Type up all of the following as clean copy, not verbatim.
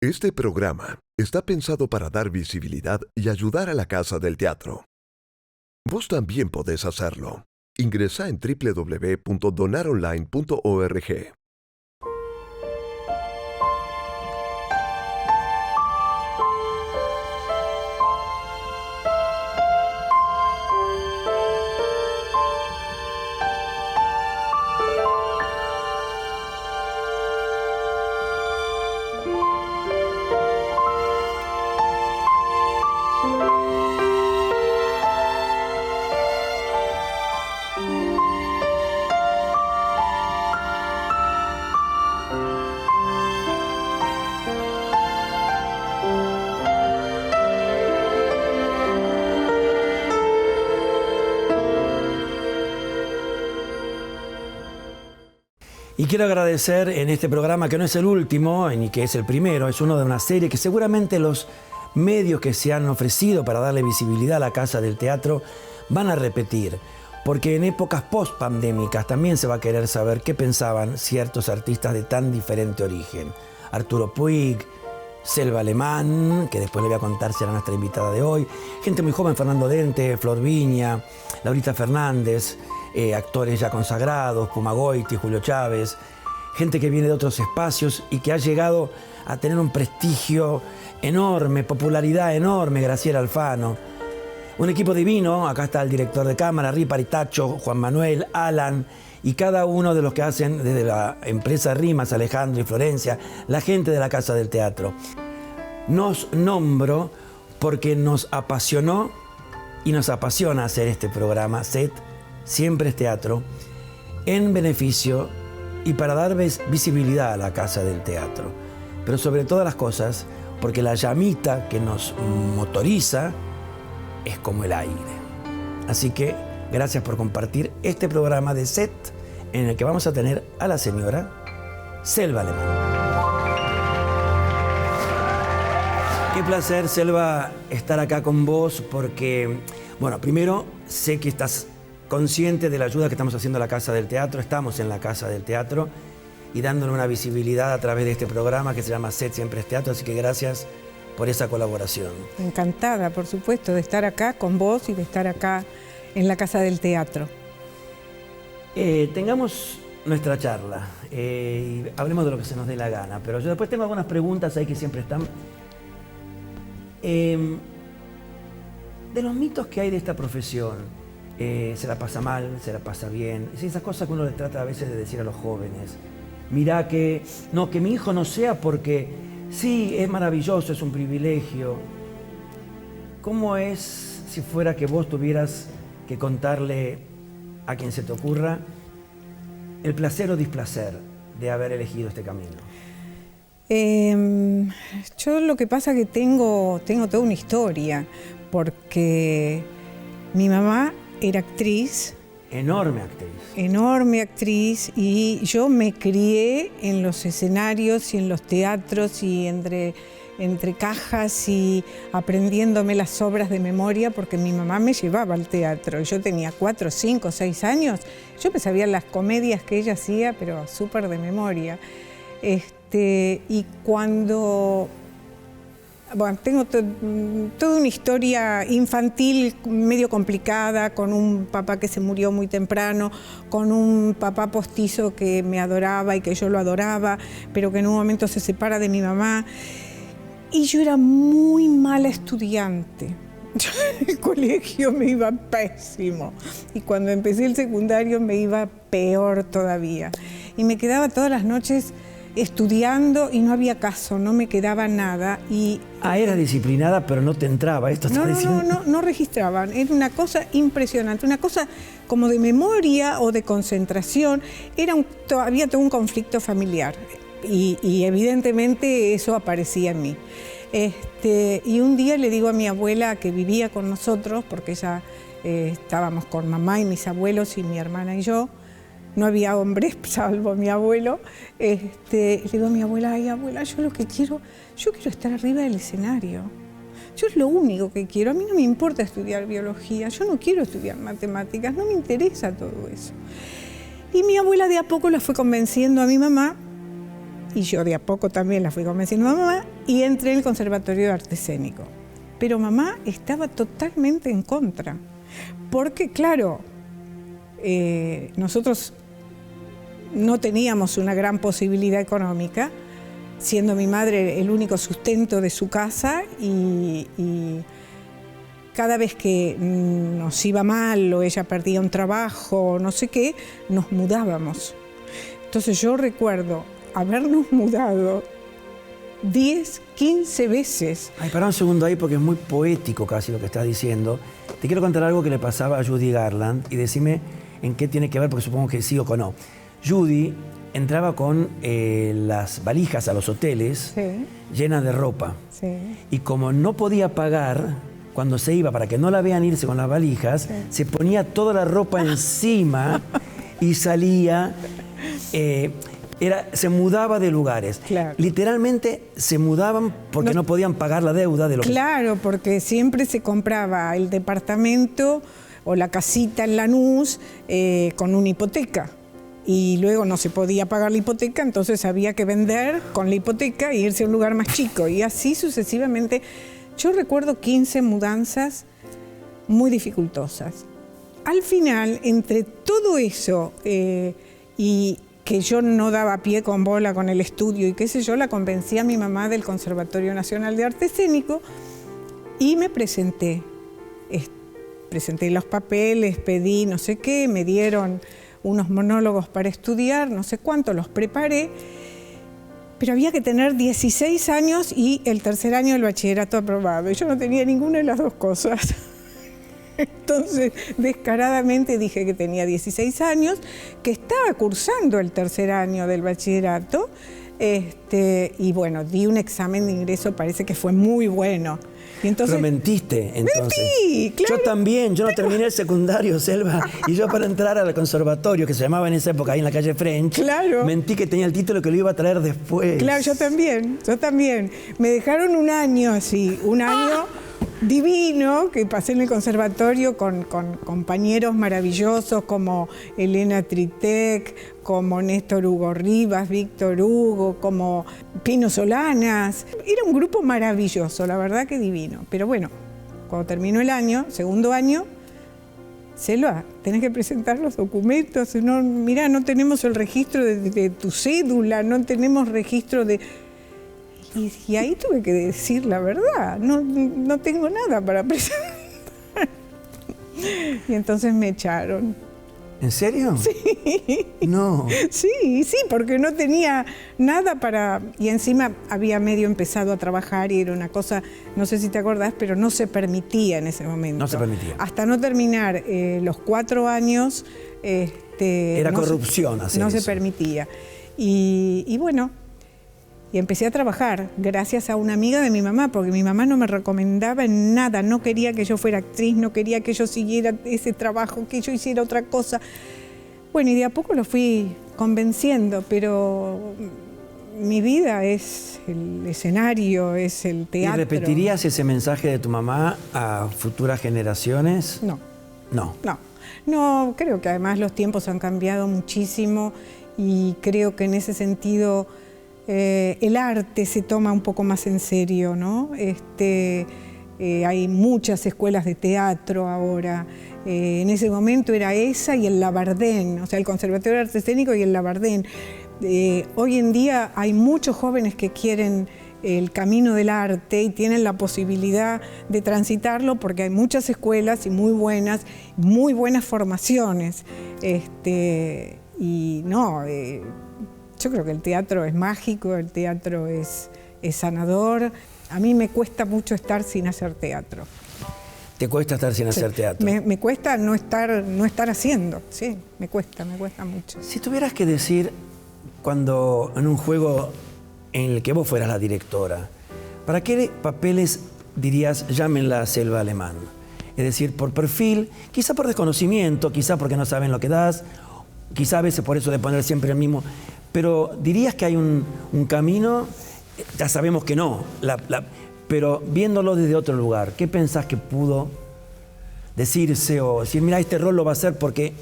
Este programa está pensado para dar visibilidad y ayudar a la Casa del Teatro. Vos también podés hacerlo. Ingresá en www.donaronline.org. Y quiero agradecer en este programa, que no es el último ni que es el primero, es uno de una serie que seguramente los medios que se han ofrecido para darle visibilidad a la Casa del Teatro van a repetir, porque en épocas post-pandémicas también se va a querer saber qué pensaban ciertos artistas de tan diferente origen. Arturo Puig, Selva Alemán, que después le voy a contar, será nuestra invitada de hoy, gente muy joven, Fernando Dente, Flor Viña, Laurita Fernández, actores ya consagrados, Pumagoiti, Julio Chávez, gente que viene de otros espacios y que ha llegado a tener un prestigio enorme, popularidad enorme, Graciela Alfano. Un equipo divino, acá está el director de cámara, Ripari Tacho, Juan Manuel, Alan, y cada uno de los que hacen desde la empresa Rimas, Alejandro y Florencia, la gente de la Casa del Teatro. Nos nombro porque nos apasionó y nos apasiona hacer este programa, SET, Siempre es Teatro, en beneficio y para dar visibilidad a la Casa del Teatro. Pero sobre todas las cosas, porque la llamita que nos motoriza es como el aire. Así que gracias por compartir este programa de SET, en el que vamos a tener a la señora Selva Alemán. Qué placer, Selva, estar acá con vos, porque, bueno, primero sé que estás consciente de la ayuda que estamos haciendo a la Casa del Teatro. Estamos en la Casa del Teatro y dándole una visibilidad a través de este programa que se llama SET Siempre es Teatro, así que gracias por esa colaboración. Encantada, por supuesto, de estar acá con vos y de estar acá en la Casa del Teatro. Tengamos nuestra charla y hablemos de lo que se nos dé la gana, pero yo después tengo algunas preguntas ahí que siempre están. De los mitos que hay de esta profesión, se la pasa mal, se la pasa bien, esas cosas que uno le trata a veces de decir a los jóvenes. Mirá que mi hijo no sea porque sí, es maravilloso, es un privilegio. ¿Cómo es si fuera que vos tuvieras que contarle a quien se te ocurra el placer o displacer de haber elegido este camino? Yo lo que pasa es que tengo toda una historia, porque mi mamá era actriz. Enorme actriz. Enorme actriz, y yo me crié en los escenarios y en los teatros y entre cajas y aprendiéndome las obras de memoria, porque mi mamá me llevaba al teatro. Yo tenía 4, 5, 6 años, yo me sabía las comedias que ella hacía, pero súper de memoria. Y cuando... Bueno, tengo toda una historia infantil medio complicada, con un papá que se murió muy temprano, con un papá postizo que me adoraba y que yo lo adoraba, pero que en un momento se separa de mi mamá. Y yo era muy mala estudiante. Yo en el colegio me iba pésimo. Y cuando empecé el secundario me iba peor todavía. Y me quedaba todas las noches estudiando y no había caso, no me quedaba nada. Era disciplinada, pero no te entraba. No registraban. Era una cosa impresionante, una cosa como de memoria o de concentración. Había todo un conflicto familiar y evidentemente eso aparecía en mí. Y un día le digo a mi abuela, que vivía con nosotros, porque ella estábamos con mamá y mis abuelos y mi hermana y yo. No había hombres, salvo mi abuelo. Le digo a mi abuela, ay, abuela, yo quiero estar arriba del escenario. Yo es lo único que quiero. A mí no me importa estudiar biología, yo no quiero estudiar matemáticas, no me interesa todo eso. Y mi abuela de a poco la fue convenciendo a mi mamá y yo de a poco también la fui convenciendo a mamá, y entré en el Conservatorio de Arte Escénico. Pero mamá estaba totalmente en contra, porque claro, nosotros no teníamos una gran posibilidad económica, siendo mi madre el único sustento de su casa, y cada vez que nos iba mal o ella perdía un trabajo o no sé qué, nos mudábamos. Entonces yo recuerdo habernos mudado 10, 15 veces. Ay, pará un segundo ahí porque es muy poético casi lo que estás diciendo. Te quiero contar algo que le pasaba a Judy Garland y decime en qué tiene que ver, porque supongo que sí o que no. Judy entraba con las valijas a los hoteles, sí, llenas de ropa. Sí. Y como no podía pagar, cuando se iba, para que no la vean irse con las valijas, sí, se ponía toda la ropa encima y salía, se mudaba de lugares. Claro. Literalmente se mudaban porque no podían pagar la deuda de lo que... Claro, porque siempre se compraba el departamento o la casita en Lanús con una hipoteca. Y luego no se podía pagar la hipoteca, entonces había que vender con la hipoteca e irse a un lugar más chico. Y así sucesivamente. Yo recuerdo 15 mudanzas muy dificultosas. Al final, entre todo eso y que yo no daba pie con bola con el estudio y qué sé yo, la convencí a mi mamá del Conservatorio Nacional de Arte Escénico y me presenté. Presenté los papeles, pedí no sé qué, me dieron unos monólogos para estudiar, no sé cuánto, los preparé. Pero había que tener 16 años y el tercer año del bachillerato aprobado. Y yo no tenía ninguna de las dos cosas. Entonces, descaradamente dije que tenía 16 años, que estaba cursando el tercer año del bachillerato. Y bueno, di un examen de ingreso, parece que fue muy bueno. Y entonces, pero mentiste, entonces. Mentí, claro. Yo también, yo no terminé el secundario, Selva, y yo para entrar al conservatorio, que se llamaba en esa época ahí en la calle French, claro, mentí que tenía el título que lo iba a traer después. Claro, yo también. Me dejaron un año así, un año divino, que pasé en el conservatorio con compañeros maravillosos como Elena Tritec, como Néstor Hugo Rivas, Víctor Hugo, como Pino Solanas. Era un grupo maravilloso, la verdad que divino. Pero bueno, cuando terminó el año, segundo año, Selva, tenés que presentar los documentos. No, mirá, no tenemos el registro de tu cédula, no tenemos registro de... Y ahí tuve que decir la verdad, no tengo nada para presentar. Y entonces me echaron. ¿En serio? Sí. No. Sí, porque no tenía nada para... Y encima había medio empezado a trabajar y era una cosa, no sé si te acordás, pero no se permitía en ese momento. No se permitía. Hasta no terminar los 4 años... era corrupción hacer no eso. Se permitía. Y bueno... Y empecé a trabajar gracias a una amiga de mi mamá, porque mi mamá no me recomendaba en nada, no quería que yo fuera actriz, no quería que yo siguiera ese trabajo, que yo hiciera otra cosa. Bueno, y de a poco lo fui convenciendo, pero mi vida es el escenario, es el teatro. ¿Y repetirías ese mensaje de tu mamá a futuras generaciones? No. No. No, creo que además los tiempos han cambiado muchísimo y creo que en ese sentido... el arte se toma un poco más en serio, ¿no? Hay muchas escuelas de teatro ahora. En ese momento era esa y el Labardén, o sea, el Conservatorio de Arte Escénico y el Labardén. Hoy en día hay muchos jóvenes que quieren el camino del arte y tienen la posibilidad de transitarlo porque hay muchas escuelas y muy buenas formaciones. Yo creo que el teatro es mágico, el teatro es sanador. A mí me cuesta mucho estar sin hacer teatro. ¿Te cuesta estar sin hacer teatro? Me cuesta no estar haciendo, sí, me cuesta mucho. Si tuvieras que decir, cuando en un juego en el que vos fueras la directora, ¿para qué papeles dirías llámenla Selva Alemán? Es decir, por perfil, quizá por desconocimiento, quizá porque no saben lo que das, quizá a veces por eso de poner siempre el mismo... Pero dirías que hay un camino, ya sabemos que no, pero viéndolo desde otro lugar, ¿qué pensás que pudo decirse o decir, mira, este rol lo va a hacer porque...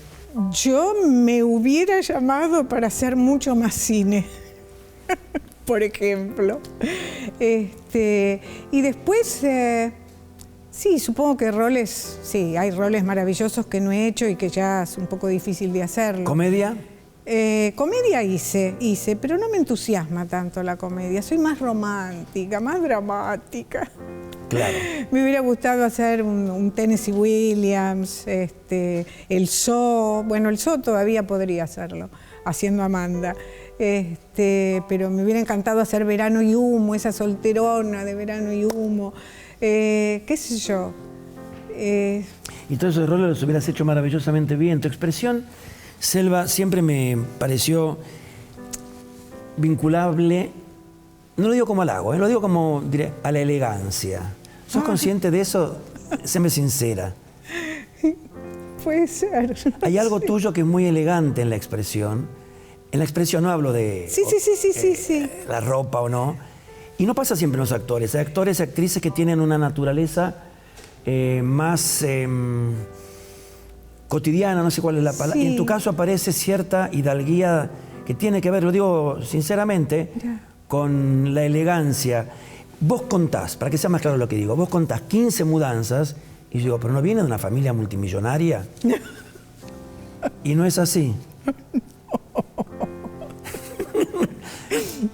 Yo me hubiera llamado para hacer mucho más cine. por ejemplo. Y después, sí, supongo que roles, sí, hay roles maravillosos que no he hecho y que ya es un poco difícil de hacerlo. ¿Comedia? Comedia hice, pero no me entusiasma tanto la comedia. Soy más romántica, más dramática. Claro. Me hubiera gustado hacer un Tennessee Williams, el Zoo. Bueno, el Zoo todavía podría hacerlo, haciendo Amanda. Pero me hubiera encantado hacer Verano y Humo, esa solterona de Verano y Humo. ¿Qué sé yo? Y todos esos roles los hubieras hecho maravillosamente bien. Tu expresión, Selva, siempre me pareció vinculable, no lo digo como halago, lo digo como, diré, a la elegancia. ¿Sos consciente de eso? Séme sincera. Puede ser. Hay algo tuyo que es muy elegante en la expresión. En la expresión no hablo de Sí. la ropa o no. Y no pasa siempre en los actores. Hay actores y actrices que tienen una naturaleza más cotidiana, no sé cuál es la palabra. Sí. En tu caso aparece cierta hidalguía que tiene que ver, lo digo sinceramente, con la elegancia. Vos contás, para que sea más claro lo que digo, vos contás 15 mudanzas y yo digo, ¿pero no viene de una familia multimillonaria? Y no es así.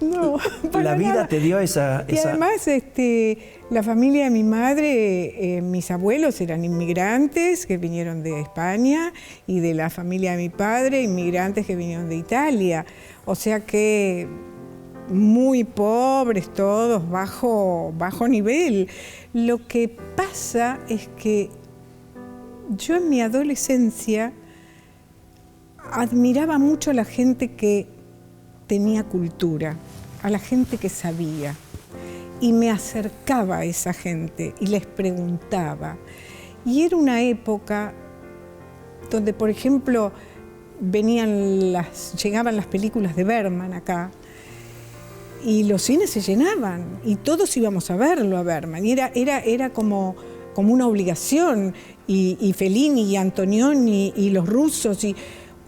No, La vida nada. te dio esa... Y además, la familia de mi madre, mis abuelos eran inmigrantes que vinieron de España y de la familia de mi padre, inmigrantes que vinieron de Italia. O sea que muy pobres todos, bajo nivel. Lo que pasa es que yo en mi adolescencia admiraba mucho a la gente que tenía cultura, a la gente que sabía, y me acercaba a esa gente y les preguntaba. Y era una época donde, por ejemplo, llegaban las películas de Bergman acá, y los cines se llenaban, y todos íbamos a verlo a Bergman, y era como una obligación, y Fellini, y Antonioni, y los rusos, y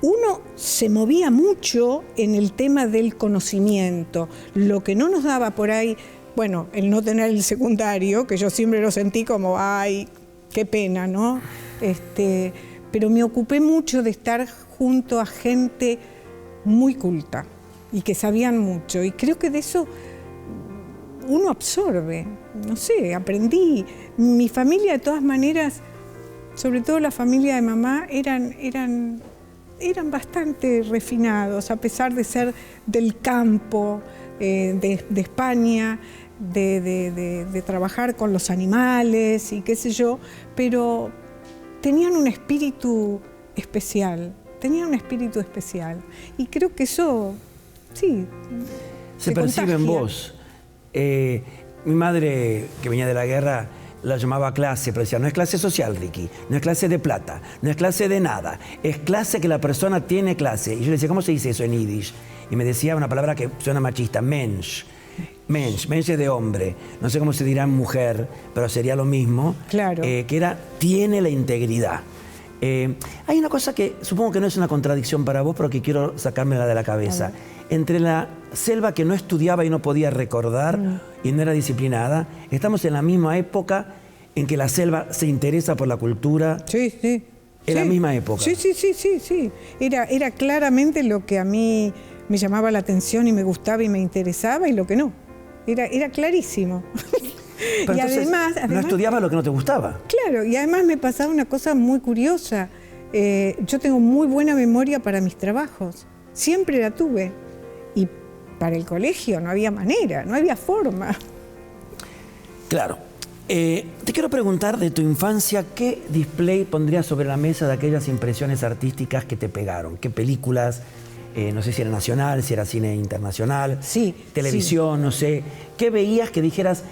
uno se movía mucho en el tema del conocimiento. Lo que no nos daba por ahí, bueno, el no tener el secundario, que yo siempre lo sentí como, ay, qué pena, ¿no? Pero me ocupé mucho de estar junto a gente muy culta y que sabían mucho. Y creo que de eso uno absorbe, no sé, aprendí. Mi familia, de todas maneras, sobre todo la familia de mamá, eran bastante refinados, a pesar de ser del campo, de España, de trabajar con los animales y qué sé yo, pero tenían un espíritu especial, y creo que eso, sí, se percibe en vos. Mi madre, que venía de la guerra, la llamaba clase, pero decía, no es clase social, Ricky, no es clase de plata, no es clase de nada, es clase que la persona tiene clase. Y yo le decía, ¿cómo se dice eso en yiddish? Y me decía una palabra que suena machista, mensch. Mensch es de hombre, no sé cómo se dirá mujer, pero sería lo mismo. Claro. Que era, tiene la integridad. Hay una cosa que supongo que no es una contradicción para vos, pero que quiero sacármela de la cabeza. Entre la Selva que no estudiaba y no podía recordar y no era disciplinada, estamos en la misma época en que la Selva se interesa por la cultura. Sí. En la misma época. Sí. Era claramente lo que a mí me llamaba la atención y me gustaba y me interesaba y lo que no. Era clarísimo. Pero y entonces, además, no estudiabas lo que no te gustaba. Claro, y además me pasaba una cosa muy curiosa. Yo tengo muy buena memoria para mis trabajos. Siempre la tuve. Y para el colegio no había manera, no había forma. Claro. Te quiero preguntar de tu infancia, ¿qué display pondrías sobre la mesa de aquellas impresiones artísticas que te pegaron? ¿Qué películas? No sé si era nacional, si era cine internacional, televisión, no sé. ¿Qué veías que dijeras,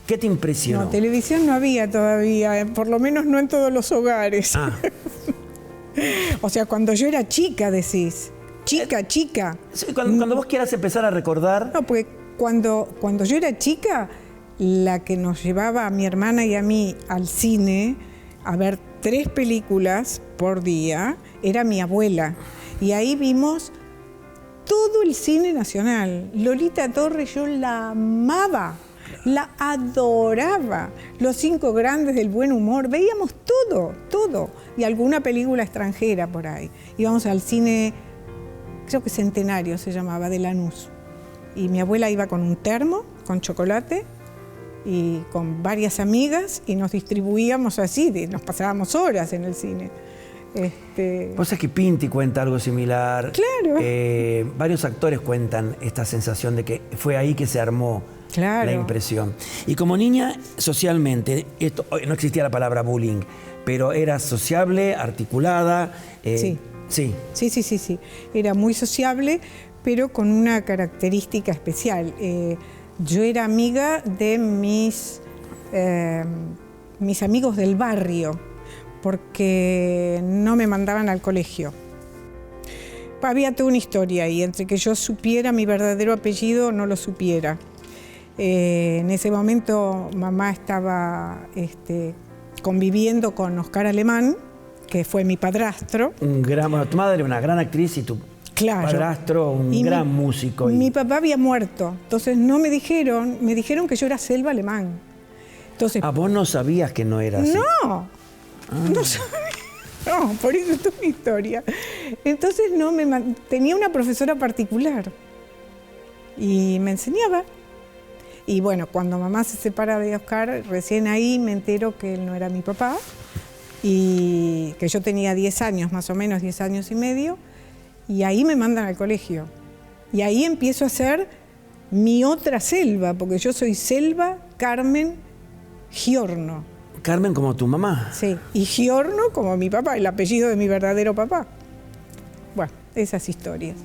qué te impresionó? No, televisión no había todavía, por lo menos no en todos los hogares. O sea, cuando yo era chica, decís. Chica. Cuando vos quieras empezar a recordar... No, porque cuando yo era chica, la que nos llevaba a mi hermana y a mí al cine a ver 3 películas por día era mi abuela. Y ahí vimos todo el cine nacional. Lolita Torres yo la amaba, la adoraba. Los Cinco Grandes del Buen Humor, veíamos todo. Y alguna película extranjera por ahí. Íbamos al cine, creo que Centenario se llamaba, de Lanús. Y mi abuela iba con un termo, con chocolate, y con varias amigas, y nos distribuíamos así, nos pasábamos horas en el cine. Vos sabés que Pinti cuenta algo similar. Claro. Varios actores cuentan esta sensación de que fue ahí que se armó la impresión. Y como niña, socialmente, no existía la palabra bullying, pero eras sociable, articulada. Sí. Sí. Era muy sociable, pero con una característica especial. Yo era amiga de mis amigos del barrio, porque no me mandaban al colegio. Había toda una historia ahí, entre que yo supiera mi verdadero apellido o no lo supiera. En ese momento mamá estaba conviviendo con Oscar Alemán, que fue mi padrastro. Tu madre una gran actriz y tu padrastro un gran músico. Mi papá había muerto, entonces no me dijeron que yo era Selva Alemán. Entonces, vos no sabías que no era así. No sabía. No, por eso es mi historia. Entonces tenía una profesora particular y me enseñaba. Y bueno, cuando mamá se separa de Oscar, recién ahí me entero que él no era mi papá y que yo tenía 10 años, más o menos 10 años y medio, y ahí me mandan al colegio. Y ahí empiezo a ser mi otra Selva, porque yo soy Selva Carmen Giorno. Carmen como tu mamá. Sí, y Giorno como mi papá, el apellido de mi verdadero papá. Bueno, esas historias.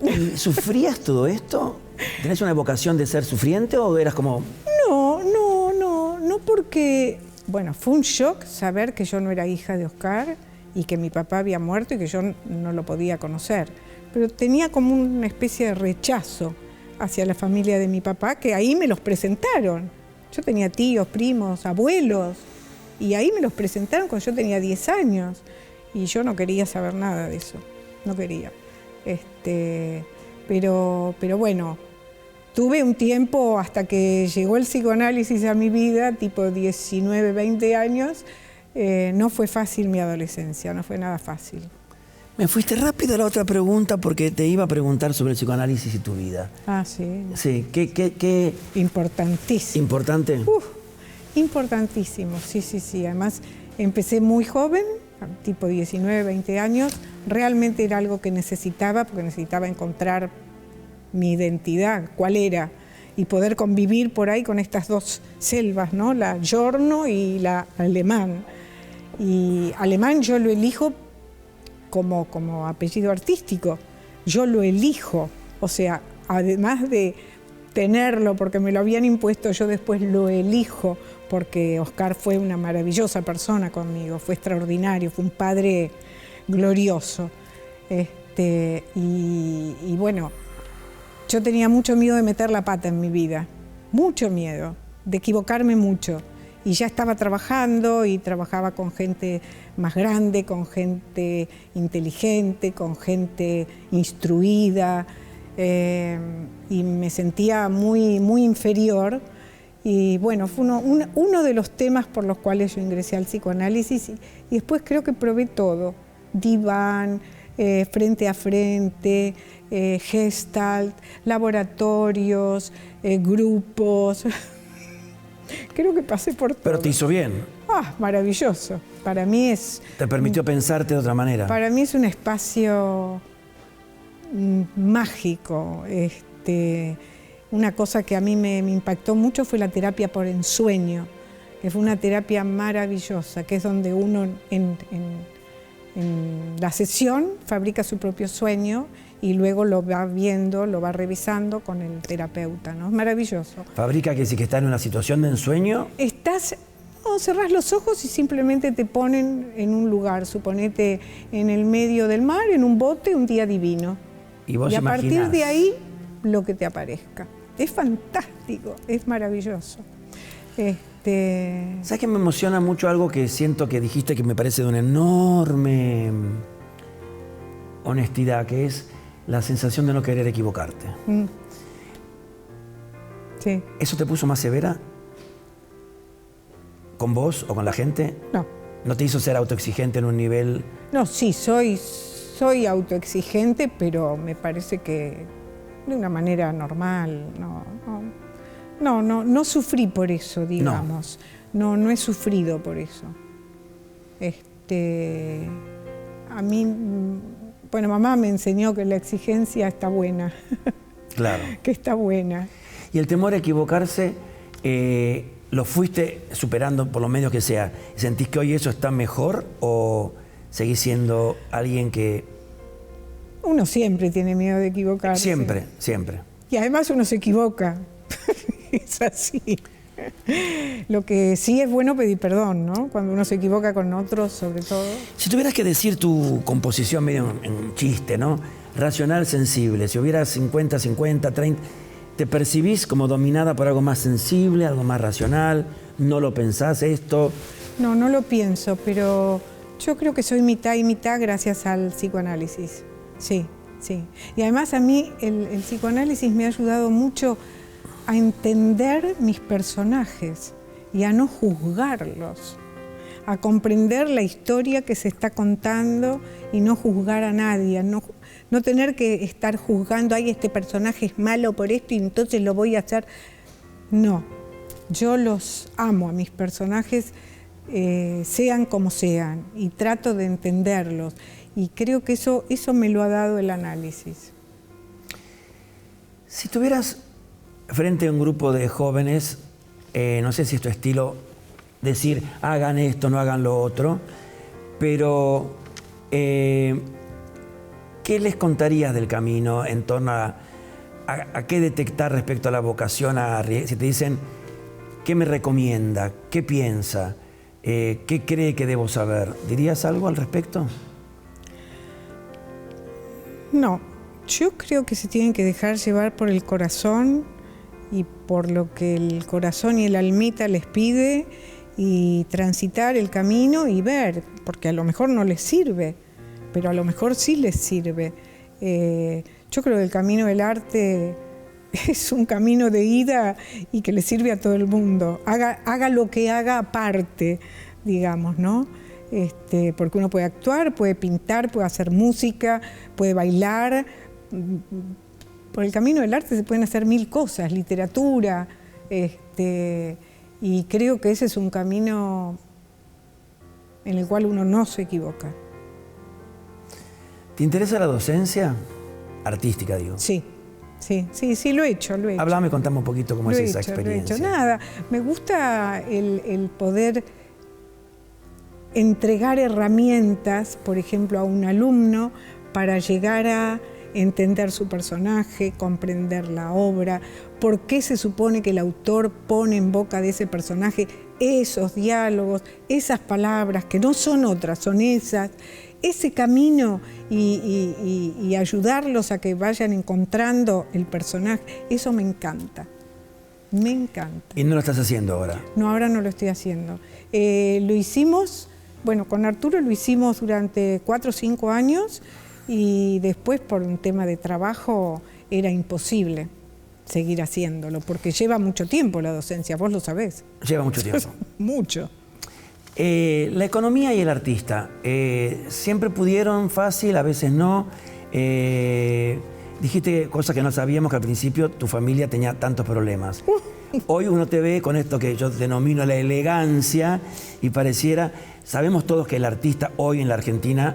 ¿Y sufrías todo esto? ¿Tenés una vocación de ser sufriente o eras como...? No, porque, bueno, fue un shock saber que yo no era hija de Oscar y que mi papá había muerto y que yo no lo podía conocer. Pero tenía como una especie de rechazo hacia la familia de mi papá, que ahí me los presentaron. Yo tenía tíos, primos, abuelos, y ahí me los presentaron cuando yo tenía 10 años. Y yo no quería saber nada de eso, no quería. Pero bueno, tuve un tiempo hasta que llegó el psicoanálisis a mi vida, tipo 19, 20 años. No fue fácil mi adolescencia, no fue nada fácil. Me fuiste rápido a la otra pregunta porque te iba a preguntar sobre el psicoanálisis y tu vida. Sí. Sí, ¿qué? Importantísimo. ¿Importante? Importantísimo, sí. Además, empecé muy joven, tipo 19, 20 años. Realmente era algo que necesitaba, porque necesitaba encontrar mi identidad, cuál era, y poder convivir por ahí con estas dos selvas, ¿no? La Giorno y la Alemán. Y Alemán yo lo elijo como apellido artístico, yo lo elijo, o sea, además de tenerlo porque me lo habían impuesto, yo después lo elijo porque Oscar fue una maravillosa persona conmigo, fue extraordinario, fue un padre glorioso. Y bueno, yo tenía mucho miedo de meter la pata en mi vida, mucho miedo, de equivocarme mucho. Y ya estaba trabajando y trabajaba con gente más grande, con gente inteligente, con gente instruida, y me sentía muy, muy inferior. Y bueno, fue uno de los temas por los cuales yo ingresé al psicoanálisis y después creo que probé todo, diván, frente a frente, gestalt, laboratorios, grupos. Creo que pasé por todo. Pero te hizo bien. Maravilloso. Para mí es... Te permitió pensarte de otra manera. Para mí es un espacio mágico. Una cosa que a mí me impactó mucho fue la terapia por ensueño, que fue una terapia maravillosa, que es donde uno en la sesión fabrica su propio sueño y luego lo va viendo, lo va revisando con el terapeuta, ¿no? Es maravilloso. ¿Fabrica que sí que está en una situación de ensueño? Cerrás los ojos y simplemente te ponen en un lugar, suponete en el medio del mar, en un bote, un día divino. Y vos a imaginás. partir de ahí, lo que te aparezca. Es fantástico, es maravilloso. ¿Sabes que me emociona mucho algo que siento que dijiste que me parece de una enorme honestidad, que es la sensación de no querer equivocarte. Sí. ¿Eso te puso más severa? ¿Con vos o con la gente? No. ¿No te hizo ser autoexigente en un nivel? No, sí, soy autoexigente, pero me parece que de una manera normal. No sufrí por eso, digamos. No he sufrido por eso. A mí, bueno, mamá me enseñó que la exigencia está buena. Claro. Que está buena. Y el temor a equivocarse, ¿lo fuiste superando por los medios que sea? ¿Sentís que hoy eso está mejor o seguís siendo alguien que...? Uno siempre tiene miedo de equivocarse. Siempre, siempre. Y además uno se equivoca. Es así. Lo que sí es bueno pedir perdón, ¿no? Cuando uno se equivoca con otros, sobre todo. Si tuvieras que decir tu composición medio en chiste, ¿no? Racional, sensible. Si hubiera 50, 50, 30... ¿Te percibís como dominada por algo más sensible, algo más racional? ¿No lo pensás esto? No lo pienso, pero yo creo que soy mitad y mitad gracias al psicoanálisis. Sí. Y además a mí el psicoanálisis me ha ayudado mucho a entender mis personajes y a no juzgarlos, a comprender la historia que se está contando y no juzgar a nadie, no tener que estar juzgando, ay, este personaje es malo por esto y entonces lo voy a hacer. No, yo los amo a mis personajes, sean como sean, y trato de entenderlos. Y creo que eso me lo ha dado el análisis. Si tuvieras frente a un grupo de jóvenes, no sé si es tu estilo decir, hagan esto, no hagan lo otro, pero ¿qué les contarías del camino en torno a qué detectar respecto a la vocación? Si te dicen, ¿qué me recomienda? ¿Qué piensa? ¿Qué cree que debo saber? ¿Dirías algo al respecto? No, yo creo que se tienen que dejar llevar por el corazón y por lo que el corazón y el almita les pide y transitar el camino y ver, porque a lo mejor no les sirve, pero a lo mejor sí les sirve. Yo creo que el camino del arte es un camino de ida y que le sirve a todo el mundo. Haga lo que haga aparte, digamos, ¿no? Porque uno puede actuar, puede pintar, puede hacer música, puede bailar. Por el camino del arte se pueden hacer 1000 cosas, literatura, y creo que ese es un camino en el cual uno no se equivoca. ¿Te interesa la docencia? Artística, digo. Sí, lo he hecho. Háblame, contame un poquito cómo es esa experiencia. Nada, me gusta el poder entregar herramientas, por ejemplo, a un alumno para llegar a entender su personaje, comprender la obra, por qué se supone que el autor pone en boca de ese personaje esos diálogos, esas palabras, que no son otras, son esas, ese camino y ayudarlos a que vayan encontrando el personaje, eso me encanta. Me encanta. ¿Y no lo estás haciendo ahora? No, ahora no lo estoy haciendo. Lo hicimos, bueno, con Arturo lo hicimos durante 4 o 5 años y después por un tema de trabajo era imposible seguir haciéndolo, porque lleva mucho tiempo la docencia, vos lo sabés. Lleva mucho tiempo. Mucho. La economía y el artista, ¿siempre pudieron fácil, a veces no? Dijiste cosas que no sabíamos, que al principio tu familia tenía tantos problemas. Hoy uno te ve con esto que yo denomino la elegancia y pareciera, sabemos todos que el artista hoy en la Argentina,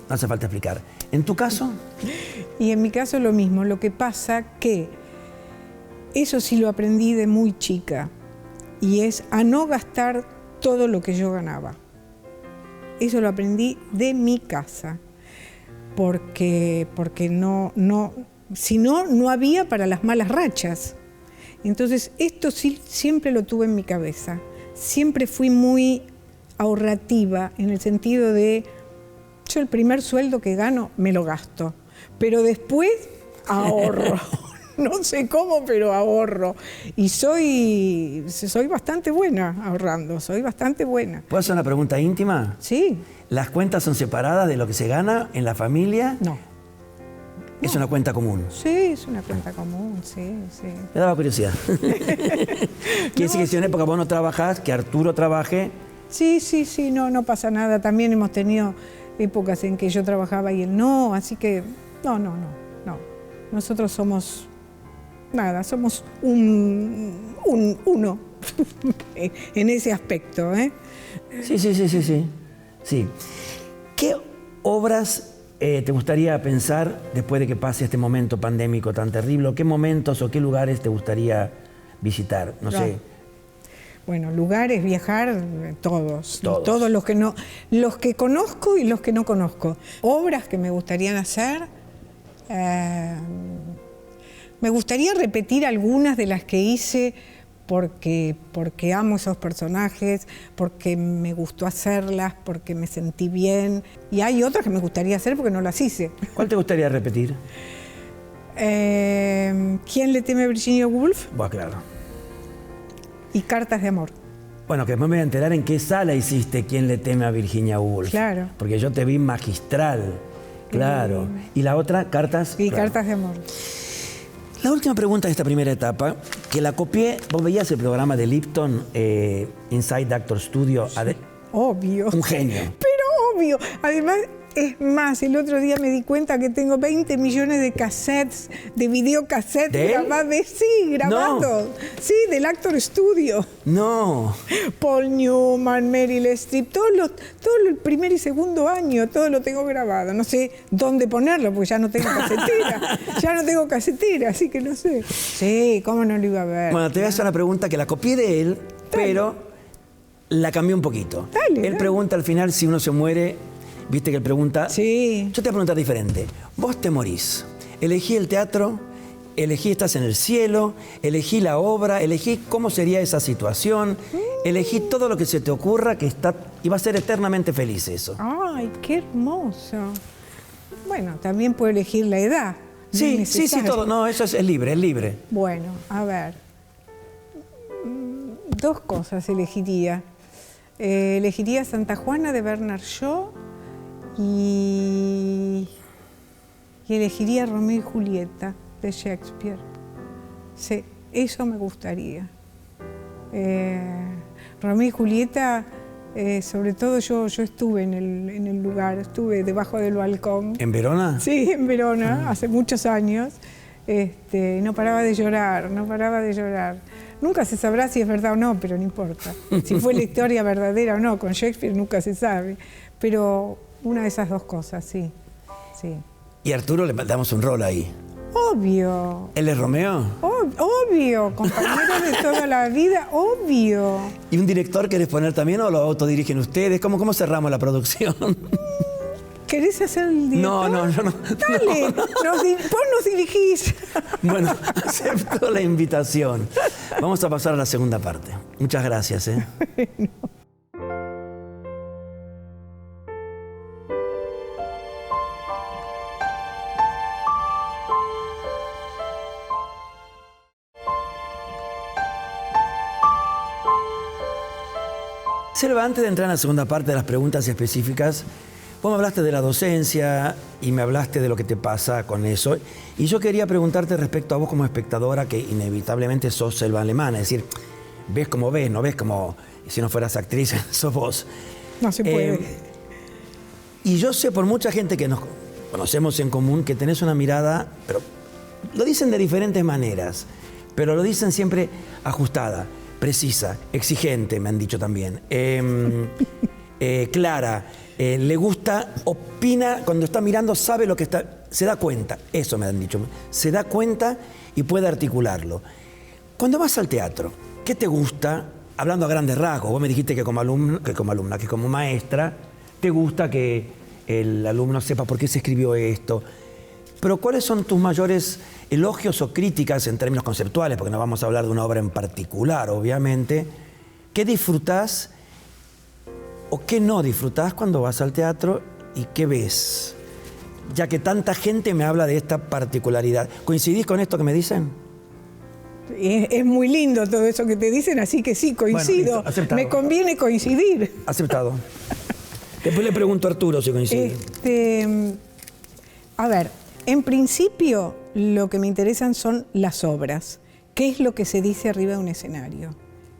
no hace falta explicar. ¿En tu caso? Y en mi caso lo mismo, lo que pasa que eso sí lo aprendí de muy chica y es a no gastar todo lo que yo ganaba. Eso lo aprendí de mi casa, porque si no, no había para las malas rachas. Entonces esto sí siempre lo tuve en mi cabeza. Siempre fui muy ahorrativa en el sentido de yo el primer sueldo que gano me lo gasto, pero después ahorro. No sé cómo, pero ahorro. Y soy bastante buena ahorrando, soy bastante buena. ¿Puedo hacer una pregunta íntima? Sí. ¿Las cuentas son separadas de lo que se gana en la familia? No. Es una cuenta común. Sí, es una cuenta común, sí. Me daba curiosidad. Quiere decir que si en época vos no trabajás, que Arturo trabaje. Sí, no pasa nada. También hemos tenido épocas en que yo trabajaba y él no, así que no. Nosotros somos somos uno en ese aspecto, ¿eh? Sí. ¿Qué obras te gustaría pensar después de que pase este momento pandémico tan terrible? ¿Qué momentos o qué lugares te gustaría visitar? No sé. Bueno, lugares, viajar, todos los que conozco y los que no conozco. Obras que me gustarían hacer, me gustaría repetir algunas de las que hice porque amo esos personajes, porque me gustó hacerlas, porque me sentí bien. Y hay otras que me gustaría hacer porque no las hice. ¿Cuál te gustaría repetir? ¿Quién le teme a Virginia Woolf? Bueno, claro. Y Cartas de amor. Bueno, que después me voy a enterar en qué sala hiciste ¿Quién le teme a Virginia Woolf? Claro. Porque yo te vi magistral, claro. ¿Y la otra? Cartas. Y claro. Cartas de amor. La última pregunta de esta primera etapa, que la copié, vos veías el programa de Lipton, Inside Actor Studio. Obvio. Un genio. Pero obvio. Además, es más, el otro día me di cuenta que tengo 20 millones de cassettes, de videocassettes grabados. Sí, grabados. No. Sí, del Actor Studio. No. Paul Newman, Meryl Streep, todo el primer y segundo año, todo lo tengo grabado. No sé dónde ponerlo, porque ya no tengo casetera. Así que no sé. Sí, ¿cómo no lo iba a ver? Bueno, te voy a hacer una pregunta que la copié de él, pero la cambié un poquito. Él pregunta al final si uno se muere. Viste que él pregunta. Sí. Yo te voy a preguntar diferente. Vos te morís. Elegí el teatro, elegí estás en el cielo, elegí la obra, elegí cómo sería esa situación, elegí todo lo que se te ocurra y va a ser eternamente feliz eso. Ay, qué hermoso. Bueno, también puedo elegir la edad. Sí, todo. No, eso es libre. Bueno, a ver. 2 cosas elegiría. Elegiría Santa Juana de Bernard Shaw y elegiría Romeo y Julieta de Shakespeare. Sí, eso me gustaría. Romeo y Julieta, sobre todo yo estuve en el lugar, estuve debajo del balcón. ¿En Verona? Sí, en Verona, hace muchos años. No paraba de llorar. Nunca se sabrá si es verdad o no, pero no importa. Si fue la historia verdadera o no, con Shakespeare nunca se sabe. Pero una de esas 2 cosas, sí. Y a Arturo le damos un rol ahí. Obvio. ¿Él es Romeo? Obvio, compañero de toda la vida, obvio. ¿Y un director querés poner también o lo autodirigen ustedes? ¿Cómo cerramos la producción? ¿Querés hacer el director? No. Dale, vos nos dirigís. Bueno, acepto la invitación. Vamos a pasar a la segunda parte. Muchas gracias. Bueno. Selva, antes de entrar en la segunda parte de las preguntas específicas, vos me hablaste de la docencia y me hablaste de lo que te pasa con eso. Y yo quería preguntarte respecto a vos como espectadora, que inevitablemente sos Selva Alemana. Es decir, ves como ves, no ves como si no fueras actriz, sos vos. No se puede. Y yo sé por mucha gente que nos conocemos en común que tenés una mirada, pero lo dicen de diferentes maneras, pero lo dicen siempre ajustada, precisa, exigente, me han dicho también. Clara, le gusta, opina, cuando está mirando sabe lo que está, se da cuenta, eso me han dicho, se da cuenta y puede articularlo. Cuando vas al teatro, ¿qué te gusta? Hablando a grandes rasgos, vos me dijiste que como maestra, te gusta que el alumno sepa por qué se escribió esto. Pero ¿cuáles son tus mayores elogios o críticas en términos conceptuales? Porque no vamos a hablar de una obra en particular, obviamente. ¿Qué disfrutás o qué no disfrutás cuando vas al teatro y qué ves? Ya que tanta gente me habla de esta particularidad. ¿Coincidís con esto que me dicen? Es muy lindo todo eso que te dicen, así que sí, coincido. Bueno, me conviene coincidir. Aceptado. Después le pregunto a Arturo si coincide. A ver, En principio, lo que me interesan son las obras. ¿Qué es lo que se dice arriba de un escenario?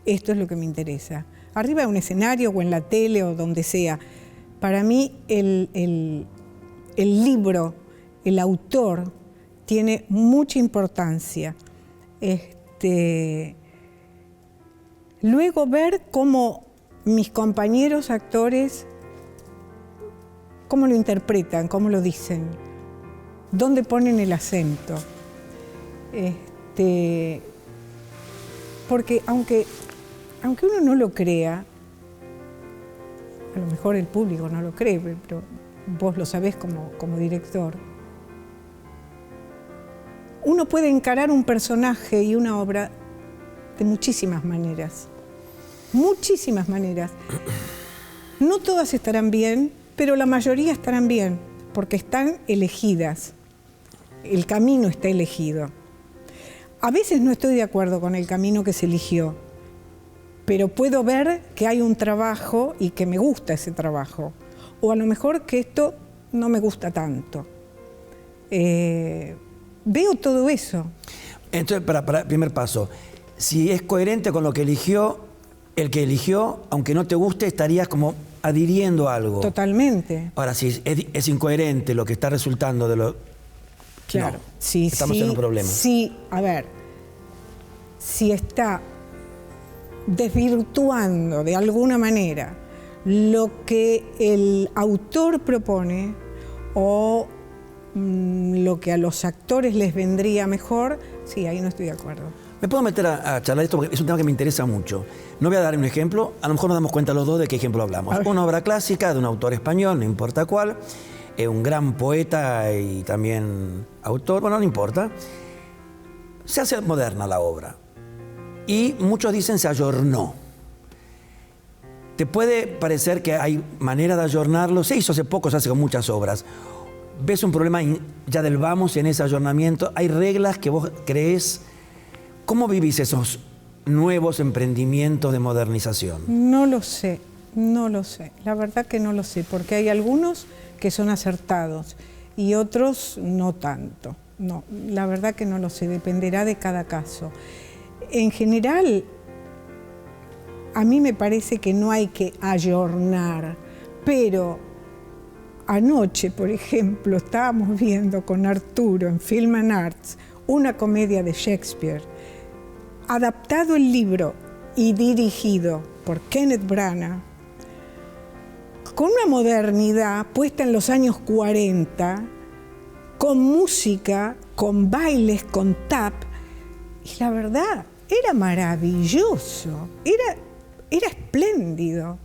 Esto es lo que me interesa. Arriba de un escenario o en la tele o donde sea. Para mí el libro, el autor, tiene mucha importancia. Luego ver cómo mis compañeros actores, cómo lo interpretan, cómo lo dicen, dónde ponen el acento. Porque aunque uno no lo crea, a lo mejor el público no lo cree, pero vos lo sabés como director, uno puede encarar un personaje y una obra de muchísimas maneras. Muchísimas maneras. No todas estarán bien, pero la mayoría estarán bien, porque están elegidas. El camino está elegido. A veces no estoy de acuerdo con el camino que se eligió, pero puedo ver que hay un trabajo y que me gusta ese trabajo. O a lo mejor que esto no me gusta tanto. Veo todo eso. Entonces, para primer paso, si es coherente con lo que eligió, el que eligió, aunque no te guste, estarías como adhiriendo a algo. Totalmente. Ahora, si es incoherente lo que está resultando de lo... Claro. No, Sí, estamos en un problema. Sí, a ver, si está desvirtuando de alguna manera lo que el autor propone o lo que a los actores les vendría mejor, sí, ahí no estoy de acuerdo. Me puedo meter a charlar esto porque es un tema que me interesa mucho. No voy a dar un ejemplo, a lo mejor nos damos cuenta los dos de qué ejemplo hablamos. Una obra clásica de un autor español, no importa cuál, un gran poeta y también autor, bueno, no importa. Se hace moderna la obra y muchos dicen se ayornó. ¿Te puede parecer que hay manera de ayornarlo? Se hizo hace poco, se hace con muchas obras. ¿Ves un problema ya del vamos en ese ayornamiento? ¿Hay reglas que vos crees? ¿Cómo vivís esos nuevos emprendimientos de modernización? No lo sé, no lo sé. La verdad que no lo sé, porque hay algunos que son acertados y otros no tanto. No, la verdad que no lo sé, dependerá de cada caso. En general, a mí me parece que no hay que ayornar, pero anoche, por ejemplo, estábamos viendo con Arturo en Film and Arts una comedia de Shakespeare, adaptado el libro y dirigido por Kenneth Branagh, con una modernidad puesta en los años 40, con música, con bailes, con tap, y la verdad, era maravilloso, era espléndido.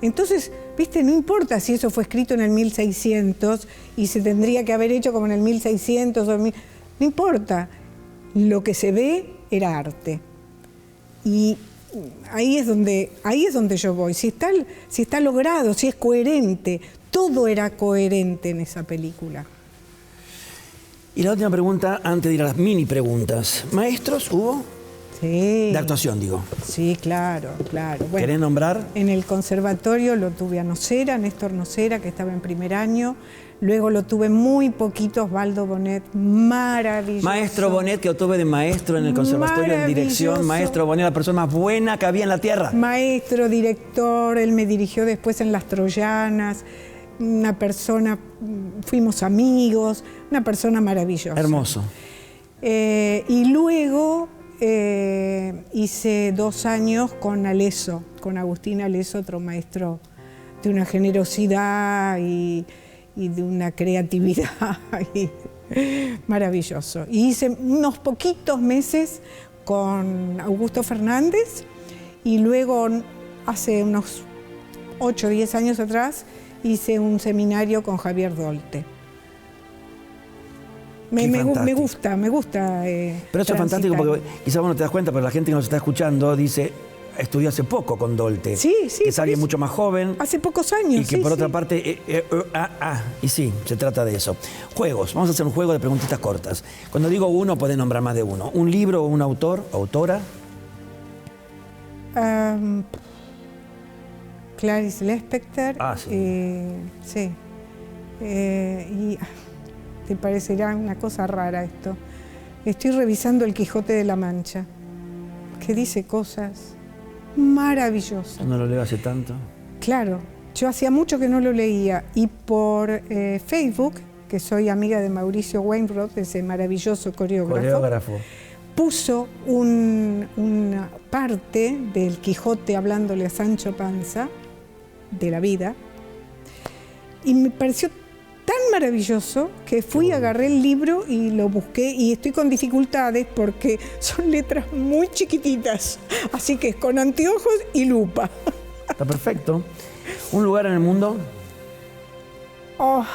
Entonces, viste, no importa si eso fue escrito en el 1600 y se tendría que haber hecho como en el 1600 o no importa, lo que se ve era arte. Y ahí es donde yo voy. Si está logrado, si es coherente, todo era coherente en esa película. Y la última pregunta, antes de ir a las mini preguntas. ¿Maestros hubo? Sí. De actuación, digo. Sí, claro, claro. Bueno, ¿Querés nombrar? En el conservatorio lo tuve a Nocera, Néstor Nocera, que estaba en primer año. Luego lo tuve muy poquito, Osvaldo Bonet, maravilloso. Maestro Bonet, que yo tuve de maestro en el conservatorio en dirección. Maestro Bonet, la persona más buena que había en la tierra. Maestro, director, él me dirigió después en Las Troyanas. Una persona, fuimos amigos, una persona maravillosa. Hermoso. Y luego hice 2 años con Aleso, con Agustín Aleso, otro maestro de una generosidad y de una creatividad maravilloso. Y hice unos poquitos meses con Augusto Fernández y luego hace unos 8 o 10 años atrás hice un seminario con Javier Dolte. Me gusta. Pero eso es fantástico porque quizás vos no te das cuenta, pero la gente que nos está escuchando dice, estudió hace poco con Dolte. Sí, que es alguien mucho más joven. Hace pocos años. Y que por otra parte, y sí, se trata de eso. Juegos, vamos a hacer un juego de preguntitas cortas. Cuando digo uno, pueden nombrar más de uno. ¿Un libro o un autor, autora? Clarice Lispector. Sí. Sí. Y te parecerá una cosa rara esto. Estoy revisando El Quijote de la Mancha, que dice cosas maravillosas. No lo leo hace tanto. Claro, yo hacía mucho que no lo leía y por Facebook, que soy amiga de Mauricio Wainwright, ese maravilloso coreógrafo, puso una parte del Quijote hablándole a Sancho Panza, de la vida, y me pareció tan maravilloso que fui, agarré el libro y lo busqué, y estoy con dificultades porque son letras muy chiquititas, así que es con anteojos y lupa. Está perfecto. ¿Un lugar en el mundo? Oh.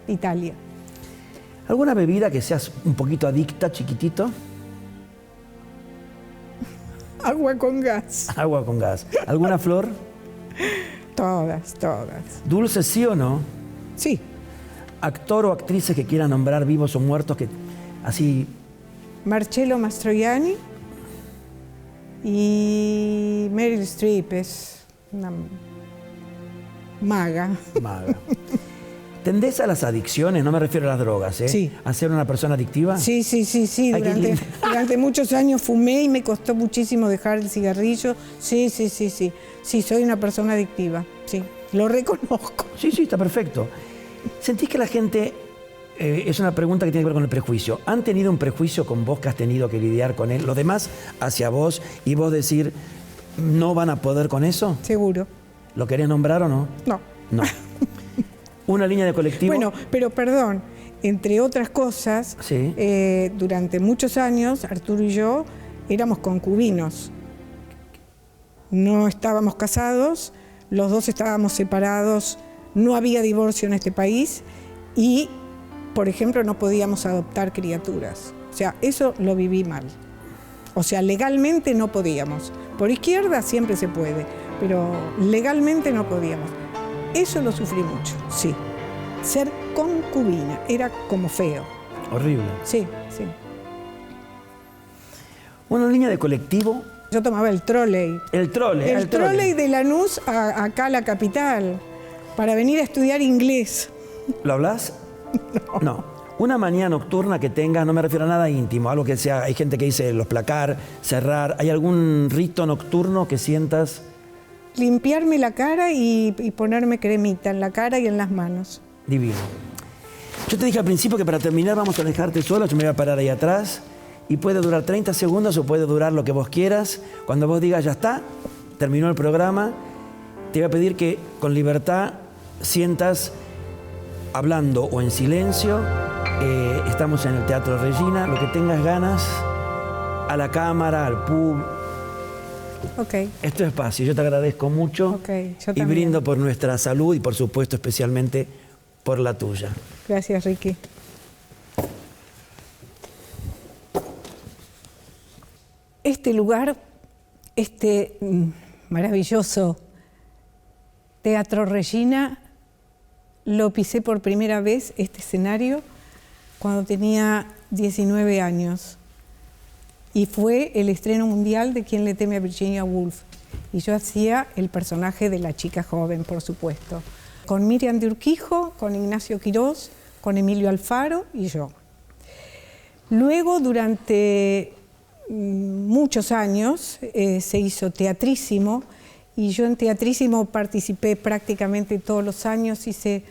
Italia. ¿Alguna bebida que seas un poquito adicta, chiquitito? Agua con gas. Agua con gas. ¿Alguna flor? Todas. ¿Dulce sí o no? Sí. ¿Actor o actrices que quieran nombrar, vivos o muertos, que así? Marcello Mastroianni y Meryl Streep, es una maga. Maga. ¿Tendés a las adicciones? No me refiero a las drogas, ¿eh? Sí. ¿A ser una persona adictiva? Sí. Durante muchos años fumé y me costó muchísimo dejar el cigarrillo. Sí. Sí, soy una persona adictiva, sí. Lo reconozco. Sí, está perfecto. ¿Sentís que la gente, es una pregunta que tiene que ver con el prejuicio, han tenido un prejuicio con vos que has tenido que lidiar con él, los demás hacia vos, y vos decir, ¿no van a poder con eso? Seguro. ¿Lo querés nombrar o no? No. No. ¿Una línea de colectivo? Bueno, pero perdón, entre otras cosas, sí. Durante muchos años, Arturo y yo éramos concubinos. No estábamos casados, los dos estábamos separados, no había divorcio en este país y, por ejemplo, no podíamos adoptar criaturas. O sea, eso lo viví mal. O sea, legalmente no podíamos. Por izquierda siempre se puede, pero legalmente no podíamos. Eso lo sufrí mucho, sí. Ser concubina era como feo. Horrible. Sí. ¿Una línea de colectivo? Yo tomaba el trolley. El trolley De Lanús acá a la capital, para venir a estudiar inglés. ¿Lo hablas? No. Una manía nocturna que tengas, no me refiero a nada íntimo, algo que sea, hay gente que dice los placar, cerrar, ¿hay algún rito nocturno que sientas? Limpiarme la cara y ponerme cremita en la cara y en las manos. Divino. Yo te dije al principio que para terminar vamos a dejarte sola, yo me voy a parar ahí atrás y puede durar 30 segundos o puede durar lo que vos quieras. Cuando vos digas ya está, terminó el programa, te voy a pedir que con libertad sientas, hablando o en silencio, estamos en el Teatro Regina, lo que tengas ganas, a la cámara, al pub. Ok. Es tu espacio, yo te agradezco mucho y brindo por nuestra salud y por supuesto especialmente por la tuya. Gracias, Ricky. Este lugar, este maravilloso Teatro Regina, lo pisé por primera vez, este escenario, cuando tenía 19 años. Y fue el estreno mundial de Quién le teme a Virginia Woolf. Y yo hacía el personaje de la chica joven, por supuesto. Con Miriam de Urquijo, con Ignacio Quirós, con Emilio Alfaro y yo. Luego, durante muchos años, se hizo Teatrísimo. Y yo en Teatrísimo participé prácticamente todos los años. Hice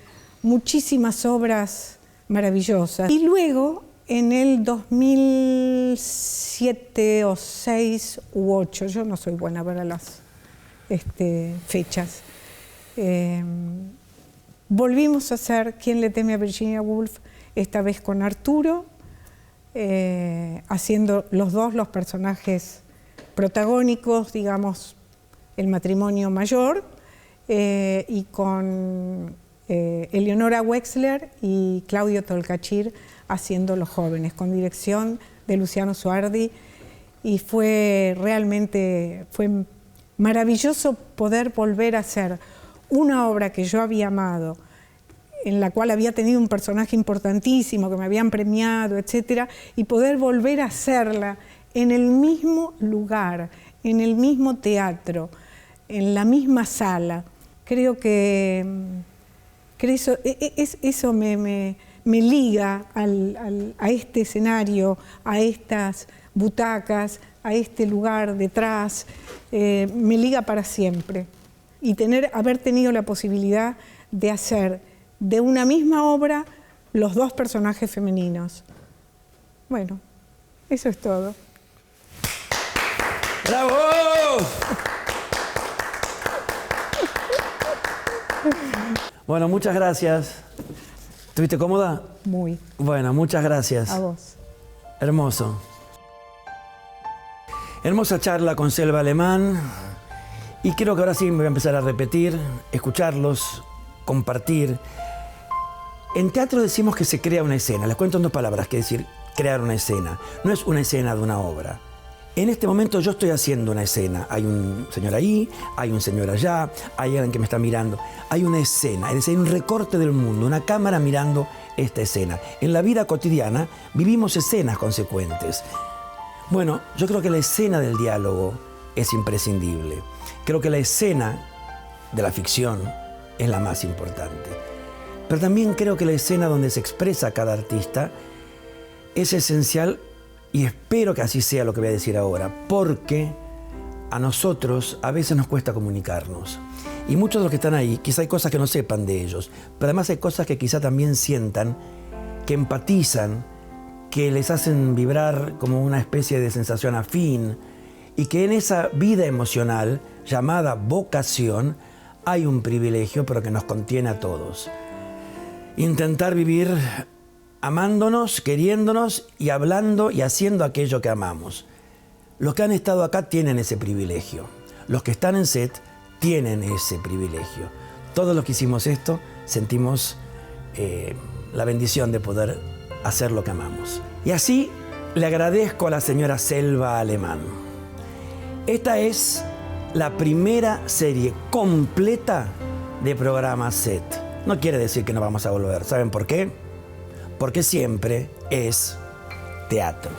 muchísimas obras maravillosas. Y luego, en el 2007 o 6 u 8, yo no soy buena para las fechas, volvimos a hacer Quién le teme a Virginia Woolf, esta vez con Arturo, haciendo los dos los personajes protagónicos, digamos, el matrimonio mayor, y con Eleonora Wexler y Claudio Tolcachir haciendo los jóvenes, con dirección de Luciano Suardi, y fue maravilloso poder volver a hacer una obra que yo había amado, en la cual había tenido un personaje importantísimo, que me habían premiado, etcétera, y poder volver a hacerla en el mismo lugar, en el mismo teatro, en la misma sala. Creo que que eso me liga a este escenario, a estas butacas, a este lugar detrás, me liga para siempre. Y haber tenido la posibilidad de hacer de una misma obra los dos personajes femeninos. Bueno, eso es todo. ¡Bravo! Bueno, muchas gracias. ¿Estuviste cómoda? Muy. Bueno, muchas gracias. A vos. Hermoso. Hermosa charla con Selva Alemán. Y creo que ahora sí me voy a empezar a repetir, escucharlos, compartir. En teatro decimos que se crea una escena. Les cuento en 2 palabras qué decir crear una escena. No es una escena de una obra. En este momento yo estoy haciendo una escena. Hay un señor ahí, hay un señor allá, hay alguien que me está mirando. Hay una escena, es decir, hay un recorte del mundo, una cámara mirando esta escena. En la vida cotidiana vivimos escenas consecuentes. Bueno, yo creo que la escena del diálogo es imprescindible. Creo que la escena de la ficción es la más importante. Pero también creo que la escena donde se expresa cada artista es esencial. Y espero que así sea lo que voy a decir ahora, porque a nosotros a veces nos cuesta comunicarnos. Y muchos de los que están ahí, quizá hay cosas que no sepan de ellos, pero además hay cosas que quizá también sientan, que empatizan, que les hacen vibrar como una especie de sensación afín, y que en esa vida emocional llamada vocación hay un privilegio, pero que nos contiene a todos. Intentar vivir amándonos, queriéndonos y hablando y haciendo aquello que amamos. Los que han estado acá tienen ese privilegio. Los que están en set tienen ese privilegio. Todos los que hicimos esto sentimos la bendición de poder hacer lo que amamos. Y así le agradezco a la señora Selva Alemán. Esta es la primera serie completa de programa SET. No quiere decir que no vamos a volver. ¿Saben por qué? Porque siempre es teatro.